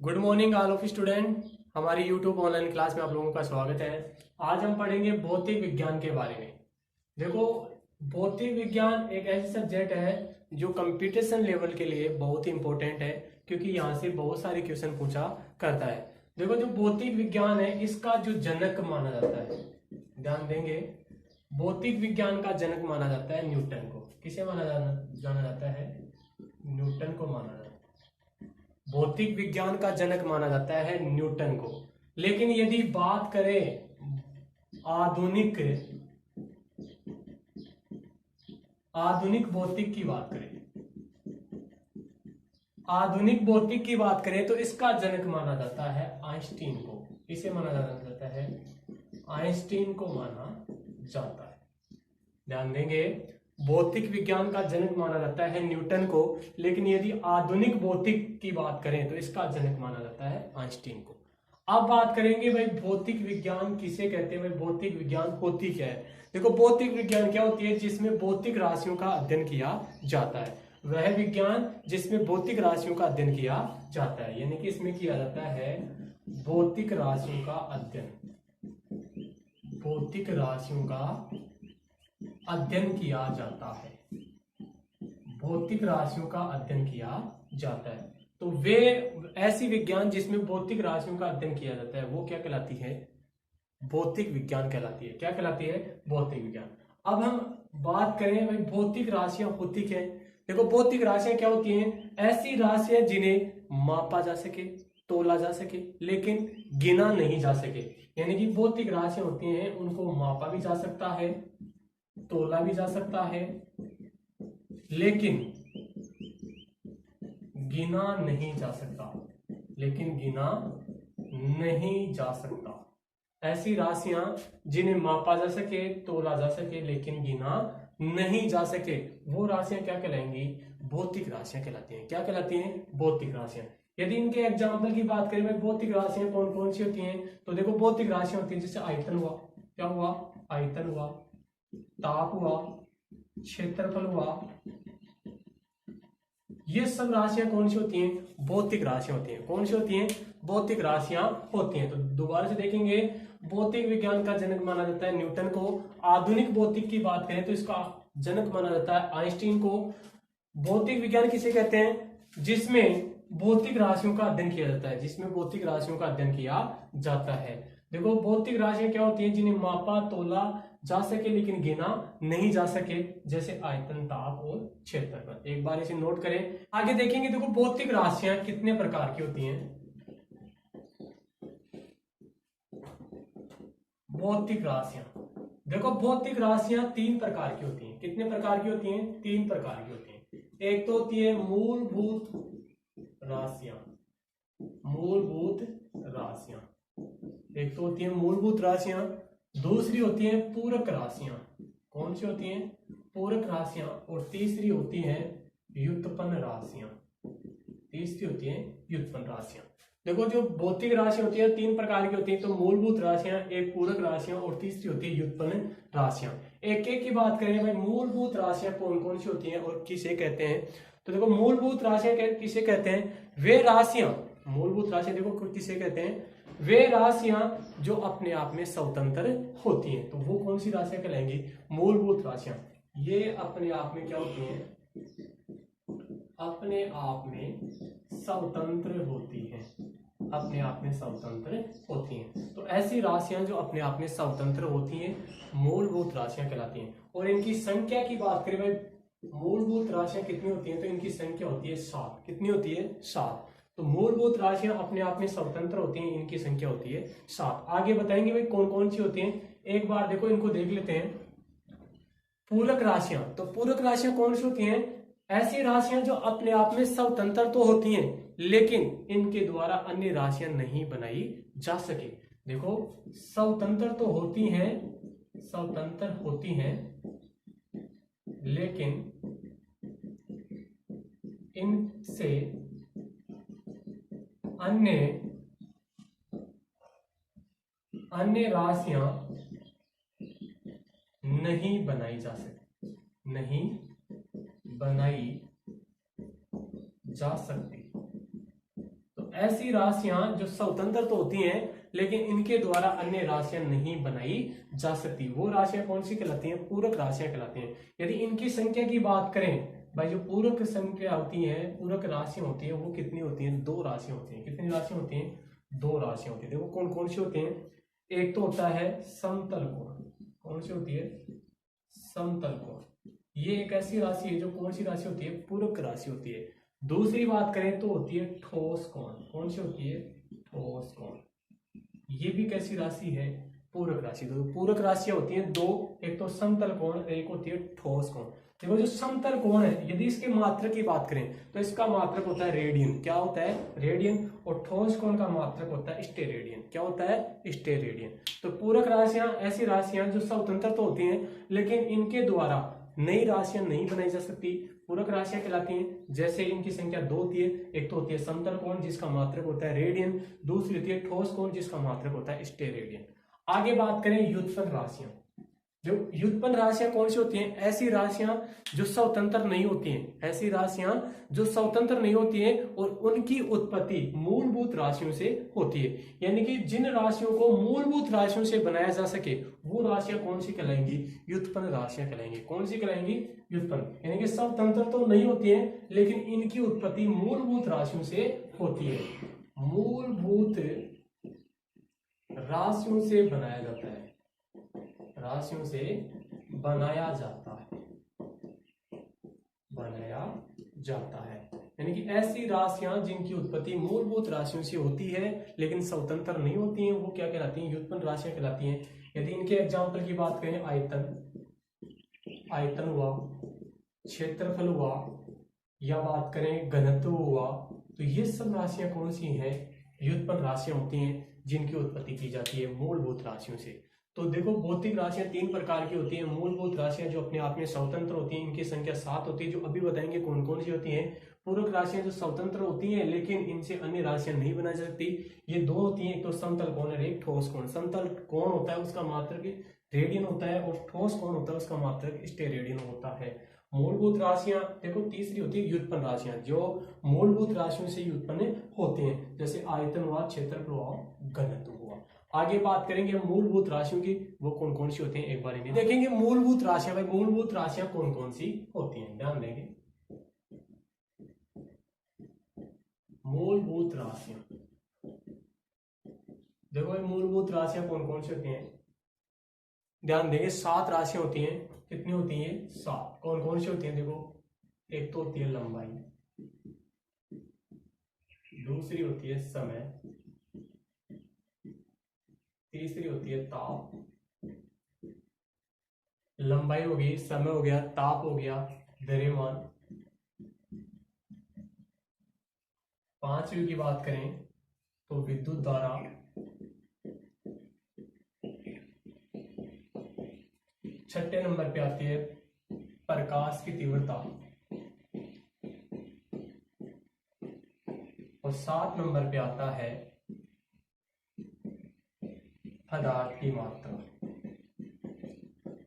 Good morning all of student. हमारी YouTube online class में आप लोगों का स्वागत है। आज हम पढ़ेंगे भौतिक विज्ञान के बारे में। देखो, भौतिक विज्ञान एक ऐसी सब्जेक्ट है जो कंपटीशन लेवल के लिए बहुत ही इंपॉर्टेंट है, क्योंकि यहाँ से बहुत सारे क्वेश्चन पूछा करता है। देखो, जो भौतिक विज्ञान है इसका जो जनक माना जाता है, ध्यान देंगे, भौतिक विज्ञान का जनक माना जाता है न्यूटन को। किसे जाना जाता है? न्यूटन को माना जाता है। भौतिक विज्ञान का जनक माना जाता है न्यूटन को। लेकिन यदि बात करें आधुनिक भौतिक की बात करें, आधुनिक भौतिक की बात करें तो इसका जनक माना जाता है आइंस्टीन को। इसे माना जाता है, आइंस्टीन को माना जाता है। ध्यान देंगे, भौतिक विज्ञान का जनक माना जाता है न्यूटन को, लेकिन यदि आधुनिक भौतिक की बात करें तो इसका जनक माना जाता है आइंस्टीन को। अब बात करेंगे भाई भौतिक विज्ञान किसे कहते हैं, भाई भौतिक विज्ञान होती क्या है। देखो, भौतिक विज्ञान क्या होती है? जिसमें भौतिक राशियों का अध्ययन किया जाता है। वह विज्ञान जिसमें भौतिक राशियों का अध्ययन किया जाता है, यानी कि इसमें किया जाता है भौतिक राशियों का अध्ययन। भौतिक राशियों का अध्ययन किया जाता है। भौतिक राशियों का अध्ययन किया जाता है। तो वे ऐसी विज्ञान जिसमें भौतिक राशियों का अध्ययन किया जाता है वो क्या कहलाती है? भौतिक विज्ञान कहलाती है। क्या कहलाती है? भौतिक विज्ञान। अब हम बात करें भाई भौतिक राशियां होती क्या है। देखो, भौतिक राशियां क्या होती हैं? ऐसी राशियां जिन्हें मापा जा सके, तोला जा सके, लेकिन गिना नहीं जा सके। यानी कि भौतिक राशियां होती हैं उनको मापा भी जा सकता है, तोला भी जा सकता है, लेकिन गिना नहीं जा सकता। लेकिन गिना नहीं जा सकता। ऐसी राशियां जिन्हें मापा जा सके, तोला जा सके, लेकिन गिना नहीं जा सके, वो राशियां क्या कहलाएंगी? भौतिक राशियां कहलाती हैं। क्या कहलाती हैं? भौतिक राशियां। यदि इनके एग्जाम्पल की बात करें, भौतिक राशियां कौन कौन सी होती हैं, तो देखो, भौतिक राशियां होती हैं जैसे आयतन हुआ। क्या हुआ? आयतन हुआ, ताप हुआ, क्षेत्रफल हुआ। ये सब राशियां कौन सी होती हैं? भौतिक राशियां होती हैं। कौन सी होती हैं? भौतिक राशियां होती हैं। तो दोबारा से देखेंगे, भौतिक विज्ञान का जनक माना जाता है न्यूटन को। आधुनिक भौतिक की बात करें तो इसका जनक माना जाता है आइंस्टीन को। भौतिक विज्ञान किसे कहते हैं? जिसमें भौतिक राशियों का अध्ययन किया जाता है। जिसमें भौतिक राशियों का अध्ययन किया जाता है। देखो, भौतिक राशियां क्या होती हैं? जिन्हें मापा तोला जा सके लेकिन गिना नहीं जा सके, जैसे आयतन, ताप और क्षेत्रफल। एक बार इसे नोट करें। आगे देखेंगे, देखो, भौतिक राशियां कितने प्रकार की होती हैं। भौतिक राशियां, देखो, भौतिक राशियां तीन प्रकार की होती हैं। कितने प्रकार की होती हैं? तीन प्रकार की होती हैं। एक तो होती है मूलभूत राशियां। मूलभूत राशियां, एक तो होती है मूलभूत राशियां, दूसरी होती है पूरक राशियां। कौन सी होती हैं? पूरक राशियां। और तीसरी होती है व्युत्पन्न राशियां। तीसरी होती है व्युत्पन्न राशियां। देखो, जो भौतिक राशि होती है तीन प्रकार की होती है। तो मूलभूत राशियां, एक पूरक राशियां और तीसरी होती है व्युत्पन्न राशियां। एक एक की बात करें भाई, मूलभूत राशियां कौन कौन सी होती हैं और किसे कहते हैं। तो देखो, मूलभूत राशियां किसे कहते हैं? वे राशियां, मूलभूत राशियां देखो किसे कहते हैं? वे राशियां जो अपने आप में स्वतंत्र होती हैं। तो वो कौन सी राशियां कहलाएंगी? मूलभूत राशियां। ये अपने आप में क्या होती हैं? अपने आप में स्वतंत्र होती हैं। अपने आप में स्वतंत्र होती हैं। तो ऐसी राशियां जो अपने आप में स्वतंत्र होती हैं मूलभूत राशियां कहलाती हैं। और इनकी संख्या की बात करें भाई, मूलभूत राशियां कितनी होती हैं? तो इनकी संख्या होती है 7। कितनी होती है? 7। तो मूलभूत राशियां अपने आप में स्वतंत्र होती हैं, इनकी संख्या होती है 7। आगे बताएंगे भाई कौन कौन सी होती हैं। एक बार देखो, इनको देख लेते हैं। पूरक राशियां, तो पूरक राशियां कौन सी होती हैं? ऐसी राशियां जो अपने आप में स्वतंत्र तो होती हैं, लेकिन इनके द्वारा अन्य राशियां नहीं बनाई जा सके। देखो, स्वतंत्र तो होती हैं, स्वतंत्र होती हैं, लेकिन इनसे अन्य राशियां नहीं बनाई जा सकती, नहीं बनाई जा सकती। तो ऐसी राशियां जो स्वतंत्र तो होती हैं लेकिन इनके द्वारा अन्य राशियां नहीं बनाई जा सकती, वो राशियां कौन सी कहलाती हैं? पूरक राशियां कहलाती हैं। यदि इनकी संख्या की बात करें भाई, जो पूरक संख्या होती है, पूरक राशियां होती है, वो कितनी होती हैं? 2 राशियां होती हैं। कितनी राशियां होती हैं? 2 राशियां होती है। देखो कौन कौन सी होती हैं? एक तो होता है समतल कोण। कौन सी होती है? समतल कोण। ये एक ऐसी राशि है जो कौन सी राशि होती है? पूरक राशि होती है। दूसरी बात करें तो होती है ठोस कोण। कौन सी होती है? ठोस कोण। ये भी कैसी राशि है? पूरक राशि। तो पूरक राशियां होती हैं 2, एक तो समतल कोण, एक होती है ठोस कोण। देखो जो समतल कोण है, यदि इसके मात्रक की बात करें तो इसका मात्रक होता है रेडियन। क्या होता है? रेडियन। और ठोस कोण का मात्रक होता है स्टेरेडियन। क्या होता है? स्टेरेडियन। तो पूरक राशियां ऐसी राशियां जो स्वतंत्र तो होती हैं लेकिन इनके द्वारा नई राशियां नहीं बनाई जा सकती, पूरक राशियां कहलाती हैं। जैसे इनकी संख्या 2 होती है, एक तो होती है समतल कोण जिसका मात्रक होता है रेडियन, दूसरी होती है ठोस कोण जिसका मात्रक होता है स्टेरेडियन। आगे बात करें व्युत्पन्न राशियां। जो व्युत्पन्न राशियां कौन सी होती हैं? ऐसी राशियां जो स्वतंत्र नहीं होती हैं, ऐसी राशियां जो स्वतंत्र नहीं होती हैं और उनकी उत्पत्ति मूलभूत राशियों से होती है। यानी कि जिन राशियों को मूलभूत राशियों से बनाया जा सके वो राशियां कौन सी कहलाएंगी? व्युत्पन्न राशियां कहलाएंगी। कौन सी कहलाएंगी? व्युत्पन्न। यानी कि स्वतंत्र तो नहीं होती है लेकिन इनकी उत्पत्ति मूलभूत राशियों से होती है। मूलभूत राशियों से बनाया जाता है, राशियों से बनाया जाता है, बनाया जाता है। यानी कि ऐसी राशियां जिनकी उत्पत्ति मूलभूत राशियों से होती है लेकिन स्वतंत्र नहीं होती हैं, वो क्या कहलाती हैं? व्युत्पन्न राशियां कहलाती हैं। यदि इनके एग्जाम्पल की बात करें, आयतन हुआ, क्षेत्रफल हुआ, या बात करें घनत्व हुआ, तो ये सब राशियां कौन सी हैं? व्युत्पन्न राशियां होती हैं जिनकी उत्पत्ति की जाती है मूलभूत राशियों से। तो देखो भौतिक राशियां 3 प्रकार की होती हैं। मूलभूत राशियां जो अपने आप में स्वतंत्र होती हैं, इनकी संख्या 7 होती है, जो अभी बताएंगे कौन कौन सी होती हैं। पूरक राशियां जो स्वतंत्र होती हैं लेकिन इनसे अन्य राशियां नहीं बनाई जा सकती, ये 2 होती हैं, एक तो समतल कोण और एक ठोस कोण। समतल कोण होता है उसका मात्रक रेडियन होता है और ठोस कोण होता है उसका मात्रक स्टेरेडियन होता है। मूलभूत राशियां देखो तीसरी होती है व्युत्पन्न राशियां जो मूलभूत राशियों से उत्पन्न होते हैं, जैसे आयतन हुआ, क्षेत्रफल हुआ, घनत्व हुआ। आगे बात करेंगे मूलभूत राशियों की, वो कौन कौन सी होती हैं एक बार इन्हें देखेंगे। मूलभूत राशियां, भाई मूलभूत राशियां कौन कौन सी होती हैं ध्यान देंगे। मूलभूत राशियां देखो भाई, मूलभूत राशियां कौन कौन सी होती हैं ध्यान देंगे। 7 राशियां होती हैं। कितनी होती हैं? 7। कौन कौन सी होती हैं? देखो एक तो होती है लंबाई, दूसरी होती है समय, तीसरी होती है ताप। लंबाई हो गई, समय हो गया, ताप हो गया, द्रव्यमान। 5वीं की बात करें तो विद्युत धारा, छठे नंबर पे आती है प्रकाश की तीव्रता, और 7 नंबर पे आता है पदार्थ की मात्रा।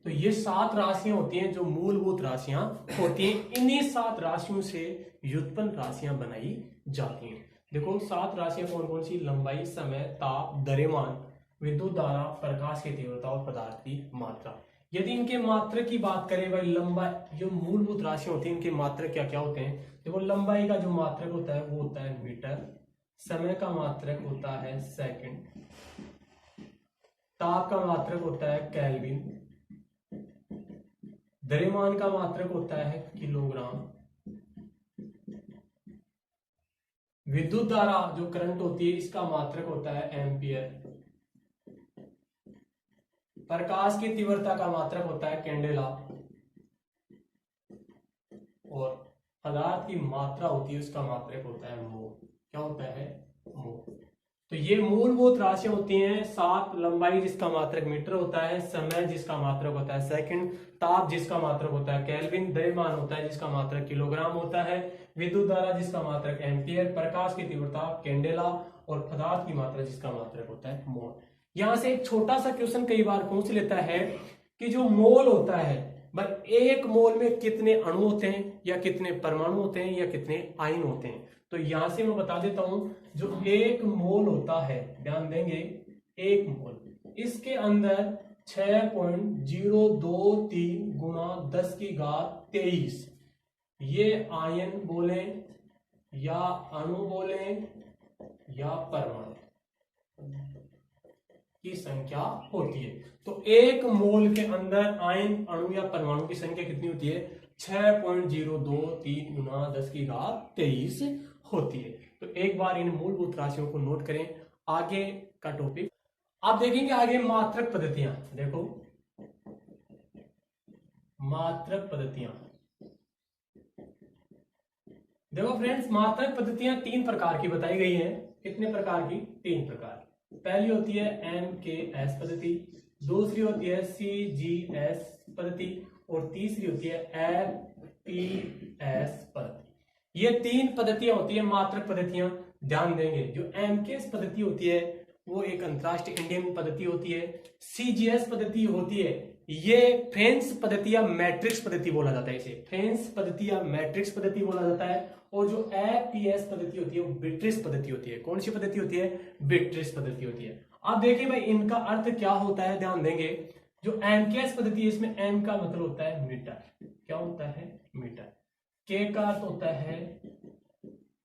तो ये 7 राशियां होती हैं जो मूलभूत राशियां होती हैं। इन्हीं 7 राशियों से व्युत्पन्न राशियां बनाई जाती हैं। देखो 7 राशियां कौन कौन सी? लंबाई, समय, ताप, द्रव्यमान, विद्युत धारा, प्रकाश की तीव्रता और पदार्थ की मात्रा। यदि इनके मात्रक की बात करें भाई, लंबाई जो मूलभूत राशियां होती हैं इनके मात्रक क्या क्या होते हैं? देखो लंबाई का जो मात्रक होता है वो होता है मीटर, समय का मात्रक होता है सेकंड, ताप का मात्रक होता है केल्विन, द्रव्यमान का मात्रक होता है किलोग्राम, विद्युत धारा जो करंट होती है इसका मात्रक होता है एम्पियर, प्रकाश की तीव्रता का मात्रक होता है कैंडेला, और पदार्थ की मात्रा होती है उसका मात्रक होता है मोल। क्या होता है? मोल। तो ये मूलभूत राशियां होती हैं 7। लंबाई जिसका मात्रक मीटर होता है, समय जिसका मात्रक होता है सेकंड, ताप जिसका मात्रक होता है केल्विन, द्रव्यमान होता है जिसका मात्रक किलोग्राम होता है, विद्युत धारा जिसका मात्रक एम्पियर, प्रकाश की तीव्रता कैंडेला, और पदार्थ की मात्रा जिसका मात्रक होता है मोल। यहां से एक छोटा सा क्वेश्चन कई बार पूछ लेता है कि जो मोल होता है, एक मोल में कितने अणु होते हैं, या कितने परमाणु होते हैं, या कितने आयन होते हैं? तो यहां से मैं बता देता हूं, जो एक मोल होता है, ध्यान देंगे, एक मोल, इसके अंदर 6.023 गुणा 10⁻23, ये आयन बोले या अणु बोले या परमाणु की संख्या होती है। तो एक मोल के अंदर आयन, अणु या परमाणु की संख्या कितनी होती है? 6.023 गुणा 10⁻23 होती है। तो एक बार इन मूलभूत राशियों को नोट करें। आगे का टॉपिक आप देखेंगे, आगे मात्रक पद्धतियां। देखो मात्रक पद्धतियां, देखो फ्रेंड्स, मात्रक पद्धतियां 3 प्रकार की बताई गई हैं। कितने प्रकार की? 3 प्रकार। पहली होती है MKS पद्धति, दूसरी होती है CGS पद्धति और तीसरी होती है FPS पद्धति। ये 3 पद्धतियां होती है मात्रक पद्धतियां। ध्यान देंगे, जो MKS पद्धति होती है वो एक अंतरराष्ट्रीय इंडियन पद्धति होती है। CGS पद्धति होती है, ये फ्रेंच पद्धति या मैट्रिक्स पद्धति बोला जाता है, इसे फ्रेंच पद्धति या मैट्रिक्स पद्धति बोला जाता है। और जो FPS पद्धति होती है वो ब्रिटिश पद्धति होती है। कौन सी पद्धति होती है? ब्रिटिश पद्धति होती है। आप देखिए भाई, इनका अर्थ क्या होता है, ध्यान देंगे। जो MKS पद्धति है, इसमें M का मतलब होता है मीटर। क्या होता है? मीटर। K का अर्थ होता है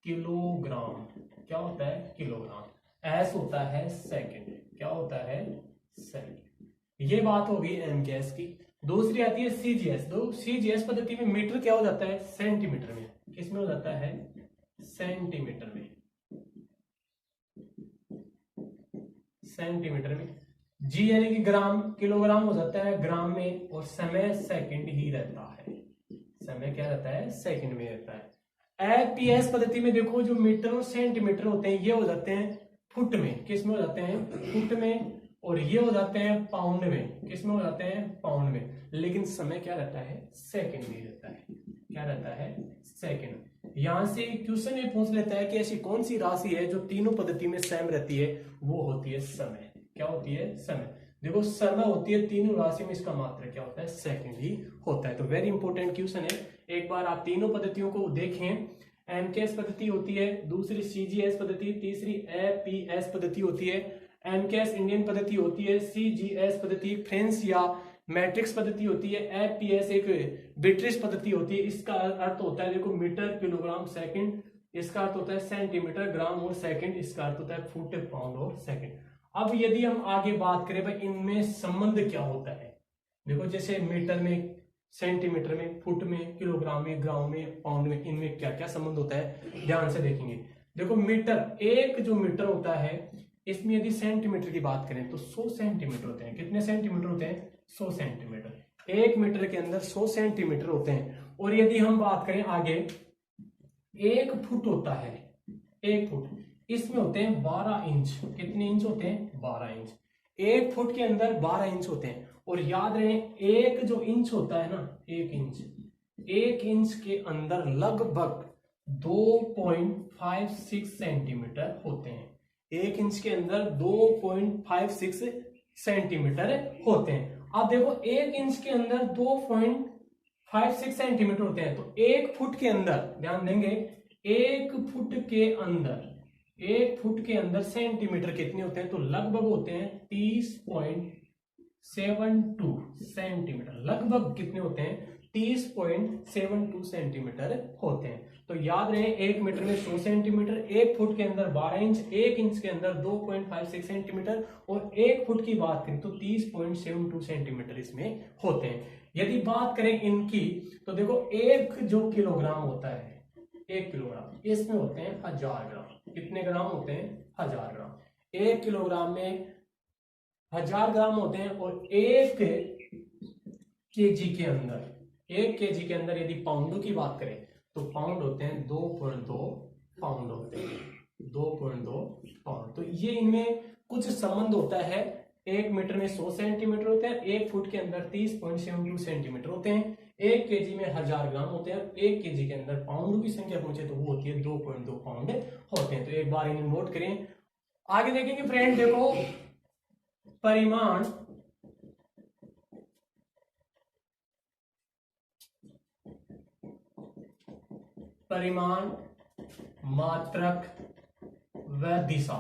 किलोग्राम। क्या होता है? किलोग्राम। S होता है सेकंड। क्या होता है? सेकंड। ये बात होगी MKS की। दूसरी आती है CGS। CGS पद्धति में मीटर क्या हो जाता है? सेंटीमीटर में। किसमें हो जाता है? सेंटीमीटर में। सेंटीमीटर में। G यानी कि ग्राम, किलोग्राम हो जाता है ग्राम में, और समय सेकंड ही रहता है। समय क्या रहता है? सेकंड में रहता है। FPS पद्धति में देखो, जो मीटर और सेंटीमीटर होते हैं ये हो जाते हैं फुट में। किस में हो जाते हैं? फुट में। और ये हो जाते हैं पाउंड में। किस में हो जाते हैं? पाउंड में। लेकिन समय क्या रहता है? सेकंड में रहता है। क्या रहता है? सेकंड। यहां से क्वेश्चन ये पूछ लेता है कि ऐसी कौन सी राशि है जो तीनों पद्धति में सेम रहती है? वो होती है समय। क्या होती है? समय। देखो, समय होती है तीनों राशि में, इसका मात्रा क्या होता है? सेकंड ही होता है। तो वेरी इंपॉर्टेंट क्वेश्चन है। एक बार आप तीनों पद्धतियों को देखें। MKS पद्धति होती है, दूसरी CGS पद्धति, तीसरी FPS पद्धति होती है। MKS इंडियन पद्धति होती है, CGS पद्धति फ्रेंच या मैट्रिक्स पद्धति होती है, FPS एक ब्रिटिश पद्धति होती है। इसका अर्थ होता है, देखो, मीटर, किलोग्राम, सेकंड। इसका अर्थ होता है सेंटीमीटर, ग्राम और सेकंड। इसका अर्थ होता है फुट, पाउंड और सेकंड। अब यदि हम आगे बात करें भाई, इनमें संबंध क्या होता है? देखो, जैसे मीटर में, सेंटीमीटर में, फुट में, किलोग्राम में, ग्राम में, पाउंड में, इनमें क्या क्या संबंध होता है, ध्यान से देखेंगे। देखो, मीटर, एक जो मीटर होता है, इसमें यदि सेंटीमीटर की बात करें तो 100 सेंटीमीटर होते हैं। कितने सेंटीमीटर होते हैं? 100 सेंटीमीटर। एक मीटर के अंदर 100 सेंटीमीटर होते हैं। और यदि हम बात करें आगे, एक फुट होता है, एक फुट, इसमें होते हैं 12 इंच। कितने इंच होते हैं? 12 इंच। एक फुट के अंदर 12 इंच होते हैं। और याद रहे, एक जो इंच होता है ना, एक इंच के अंदर लगभग 2.56 सेंटीमीटर होते हैं। एक इंच के अंदर 2.56 सेंटीमीटर होते हैं। अब देखो, एक इंच के अंदर 2.56 सेंटीमीटर होते हैं, तो एक फुट के अंदर, ध्यान देंगे, एक फुट के अंदर सेंटीमीटर कितने होते हैं? तो लगभग होते हैं 30.72 सेंटीमीटर। लगभग कितने होते हैं? 30.72 सेंटीमीटर होते हैं। तो याद रहे, एक मीटर में 100 सेंटीमीटर, एक फुट के अंदर 12 इंच, एक इंच के अंदर 2.56 सेंटीमीटर, और एक फुट की बात करें तो 30.72 सेंटीमीटर इसमें होते हैं। यदि बात करें इनकी, तो देखो, एक जो किलोग्राम होता है, 1 किलोग्राम, इसमें होते हैं 1000 ग्राम। कितने ग्राम होते हैं? 1000 ग्राम। 1 किलोग्राम में 1000 ग्राम होते हैं। और 1 केजी के अंदर यदि पाउंडों की बात करें तो पाउंड होते हैं 2.2 पाउंड होते हैं। 2.2 पाउंड। तो ये इनमें कुछ संबंध होता है। एक मीटर में 100 सेंटीमीटर होते हैं, एक फुट के अंदर 30.72 सेंटीमीटर होते हैं, एक केजी में 1000 ग्राम होते हैं, एक केजी के अंदर पाउंडों की संख्या पहुंचे तो वो होती है 2.2 पाउंड होते हैं। तो एक बार इन्हें नोट करें। आगे देखेंगे फ्रेंड, देखो, परिमाण मात्रक व दिशा।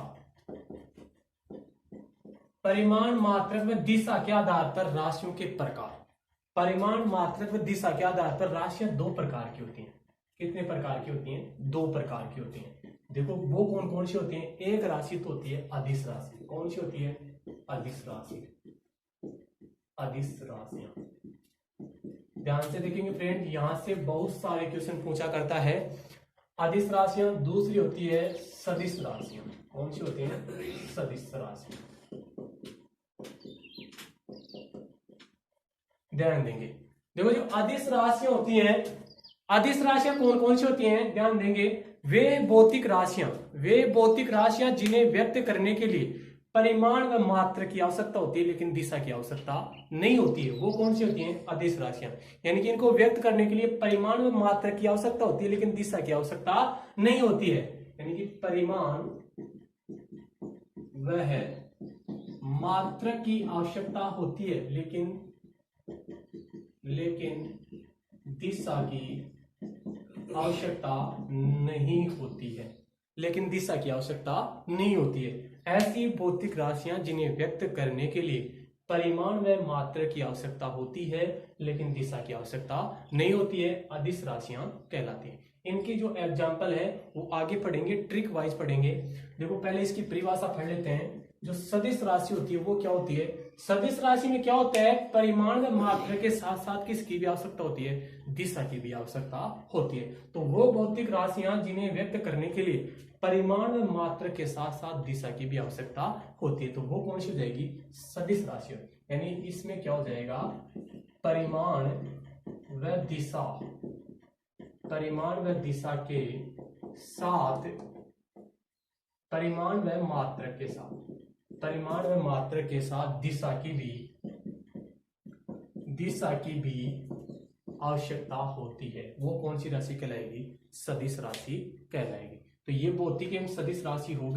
परिमाण, मात्रक व दिशा के आधार पर राशियों के प्रकार। परिमाण, मात्रक व दिशा के आधार पर राशियां दो प्रकार की होती हैं। कितने प्रकार की होती हैं? दो प्रकार की होती हैं। देखो वो कौन कौन सी होती हैं? एक राशि तो होती है अदिश राशि। कौन सी होती है? अदिश राशि। अदिश राशियां, ध्यान से देखेंगे फ्रेंड, यहां से बहुत सारे क्वेश्चन पूछा करता है। अदिश राशियां। दूसरी होती है सदिश राशियां। कौन सी होती है? सदिश राशियां। ध्यान देंगे, देखो जो अदिश राशियां होती हैं, अदिश राशियां कौन कौन सी होती हैं? ध्यान देंगे, वे भौतिक राशियां जिन्हें व्यक्त करने के लिए परिमाण व मात्रा की आवश्यकता होती है लेकिन दिशा की आवश्यकता नहीं होती है। वो कौन सी होती हैं? अदिश राशियां। यानी कि इनको व्यक्त करने के लिए परिमाण व मात्रा की आवश्यकता होती है लेकिन दिशा की आवश्यकता नहीं होती है। यानी कि परिमाण वह मात्रा की आवश्यकता होती है लेकिन दिशा की आवश्यकता नहीं होती है। लेकिन दिशा की आवश्यकता नहीं होती है। ऐसी भौतिक राशियां जिन्हें व्यक्त करने के लिए परिमाण व मात्रा की आवश्यकता होती है लेकिन दिशा की आवश्यकता नहीं होती है, अदिश राशियां कहलाती हैं। इनकी जो एग्जाम्पल है वो आगे पढ़ेंगे, ट्रिक वाइज पढ़ेंगे। देखो पहले इसकी परिभाषा पढ़ लेते हैं। जो सदिश राशि होती है वो क्या होती है? सदिश राशि में क्या होता है? परिमाण व मात्रा के साथ साथ किसकी भी आवश्यकता होती है? दिशा की भी आवश्यकता होती है। तो वो भौतिक राशियां जिन्हें व्यक्त करने के लिए परिमाण व मात्रा के साथ साथ दिशा की भी आवश्यकता होती है, तो वो कौन सी हो जाएगी? सदिश राशि। यानी इसमें क्या हो जाएगा? परिमाण व दिशा, परिमाण व दिशा के साथ, परिमाण व मात्रा के साथ, परिमाण व मात्रा के साथ दिशा की भी आवश्यकता होती है। वो कौन सी राशि कहलाएगी? सदिश राशि कहलाएगी। तो ये भौतिक एवं सदिश राशि हो गई।